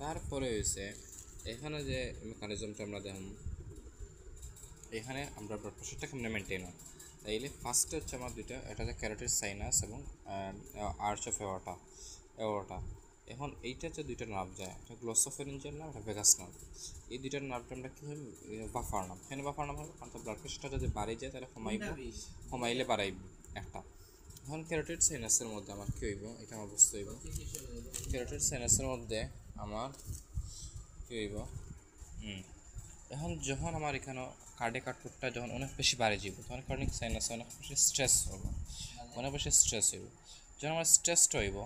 তারপরে হয়েছে এখানে যে মেকানিজমটা আমরা দেখুন, এখানে আমরা ব্লাড প্রেশারটা কেমনে মেনটেন হয়। তাইলে ফার্স্টে হচ্ছে আমার দুইটা, এটা হচ্ছে ক্যারোটিড সাইনাস এবং আর্চ অফ এওরটা। এখন এইটা হচ্ছে দুইটা নার্ভ যায়, একটা গ্লোসোফেরিঞ্জিয়াল নার্ভ, একটা ভেগাস নার্ভ। এই দুইটার নার্ভটা আমরা কী হয়, বাফার নার্ভ। কেন বাফার নার্ভ হবে? কারণ তো ব্লাড প্রেশারটা যদি বাড়ে যায় তাহলে কমাইলে বাড়াইব একটা। এখন ক্যারোটিড সাইনাসের মধ্যে আমার কী হইব, এটা আমার বুঝতে হইব। ক্যারোটিড সাইনাসের মধ্যে আমার কী হইব, এখন যখন আমার এখানে কার্ডিয়াক আউটপুটটা যখন অনেক বেশি বাড়ে যাব, তখন কার্ডিয়াক সাইনাসে অনেক বেশি স্ট্রেস হইব, অনেক বেশি স্ট্রেস হইব। যখন আমার স্ট্রেসটা হইব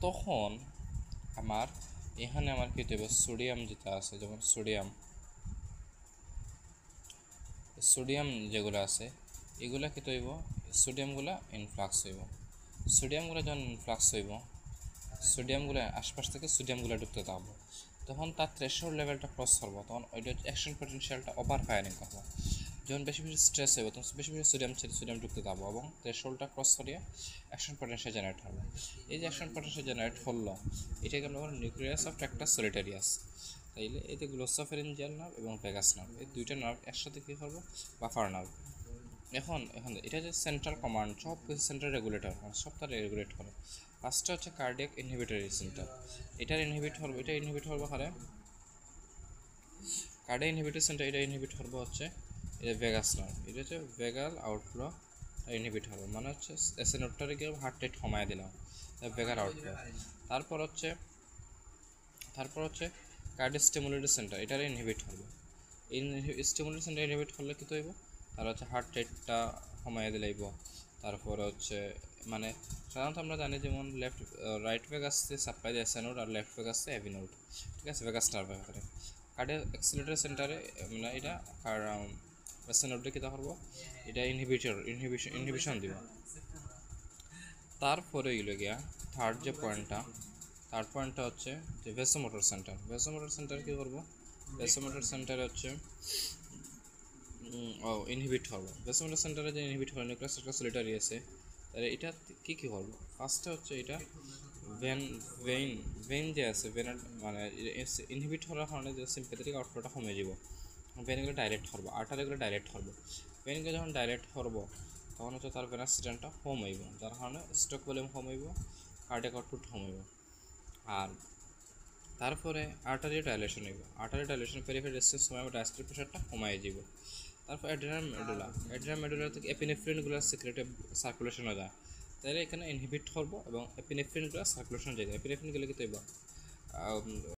তখন আমার এখানে আমার কী হইব, সোডিয়াম যেটা আছে, যেমন সোডিয়াম যেগুলো আছে এগুলা কী হইব, সোডিয়ামগুলো ইনফ্লাক্স হইব। সোডিয়ামগুলো যখন ইনফ্লাক্স হইব, সোডিয়ামগুলো আশপাশ থেকে সোডিয়ামগুলো ঢুকতে থাকবো, তখন তার থ্রেশহোল্ড লেভেলটা ক্রস করবো, তখন ওইটা অ্যাকশন পটেনশিয়ালটা ওভার ফায়ারিং করবো। যখন বেশি বেশি স্ট্রেস হবে তখন বেশি বেশি সোডিয়াম ঢুকতে থাকবো এবং থ্রেশহোল্ডটা ক্রস করিয়ে অ্যাকশন পটেনশিয়াল জেনারেট হবে। এই যে অ্যাকশন পটেনশিয়াল জেনারেট হলো, এটাকে আমরা বলি নিউক্লিয়াস অফ ট্র্যাক্টাস সলিটারিয়াস। তাইলে এই যে গ্লোসোফেরিঞ্জিয়াল নার্ভ এবং ভেগাস নার্ভ, এই দুইটা নার্ভ একসাথে কী করবো, বাফার নার্ভ। এখন এটা যে সেন্ট্রাল কমান্ড, সব কিছু সেন্ট্রাল রেগুলেটর, সব তার রেগুলেট করে। ফার্স্টে হচ্ছে কার্ডিয়াক ইনহিবিটরি সেন্টার, এটা ইনহিবিট করবো হারে কার্ডিয়াক ইনহিবিটরি সেন্টার, এটা ইনহিবিট করবো হচ্ছে এটা ভেগাস নার্ভ, এটা হচ্ছে ভেগাল আউটফ্লো ইনহিবিট হবে, মানে হচ্ছে এসএ নোটটারে গিয়ে হার্ট রেট কমায় দিলাম, ভেগাল আউটফ্লো। তারপর হচ্ছে কার্ডিয়াক স্টিমুলেটরি সেন্টার, এটার ইনহিবিট হবে। স্টিমুলেটরি সেন্টার ইনহিবিট করলে কী হইব, তার হচ্ছে হার্ট রেটটা কমায় দিলাইব। তারপর হচ্ছে মানে সাধারণত আমরা জানি যেমন রাইট ভেগাসে সাপ্লাই দেয় এসএ নোড আর লেফট ভেগাসে এভি নোড, ঠিক আছে, ভেগাস নার্ভ ব্যাপারে। কার্ডিয়াক অ্যাক্সিলারেটর সেন্টারে মানে এটা এসএ নোডে কী করবো, এটা ইনহিবিশন দিব। তারপরে এগুলো গিয়া থার্ড পয়েন্টটা হচ্ছে যে ভেসোমোটর সেন্টার কী করবো, ভেসোমোটর সেন্টারে হচ্ছে ইনহিবিট করবো। ভেসোমোটর সেন্টারে যে ইনহিবিট হবে নিউক্লিয়াস একটা সলিটারি আছে, তাহলে এটা কী করবো, ফার্স্টে হচ্ছে এটা ভেইন যে আছে ভেনের মানে ইনহিবিট হওয়ার কারণে যে সিম্প্যাথেটিক আউটফ্লোটা কমে যাব, ভেনগুলো ডাইরেক্ট করবো, আর্টারিগুলো ডাইরেক্ট করবো। ভেনগুলো যখন ডাইরেক্ট করবো তখন হচ্ছে তার ভেনাস সিস্টেমটা কম হইব, যার কারণে স্ট্রোক ভলিউম কম হইব, কার্ডিয়াক আউটপুট কম হইব। আর তারপরে আর্টারি ডাইলেশন হইব, পেরিফেরাল রেজিস্ট্যান্স সময় ডায়াস্ট্রিক প্রেশারটা কমাই যাব। তারপর অ্যাড্রিনাল মেডুলা থেকে এপিনেফ্রিনগুলো সিক্রেটিভ সার্কুলেশন হয়ে যায়, তাহলে এখানে ইনহিবিট করবো এবং এপিনেফ্রিনগুলো সার্কুলেশন যায়। এপিনেফ্রিনগুলো কি তৈব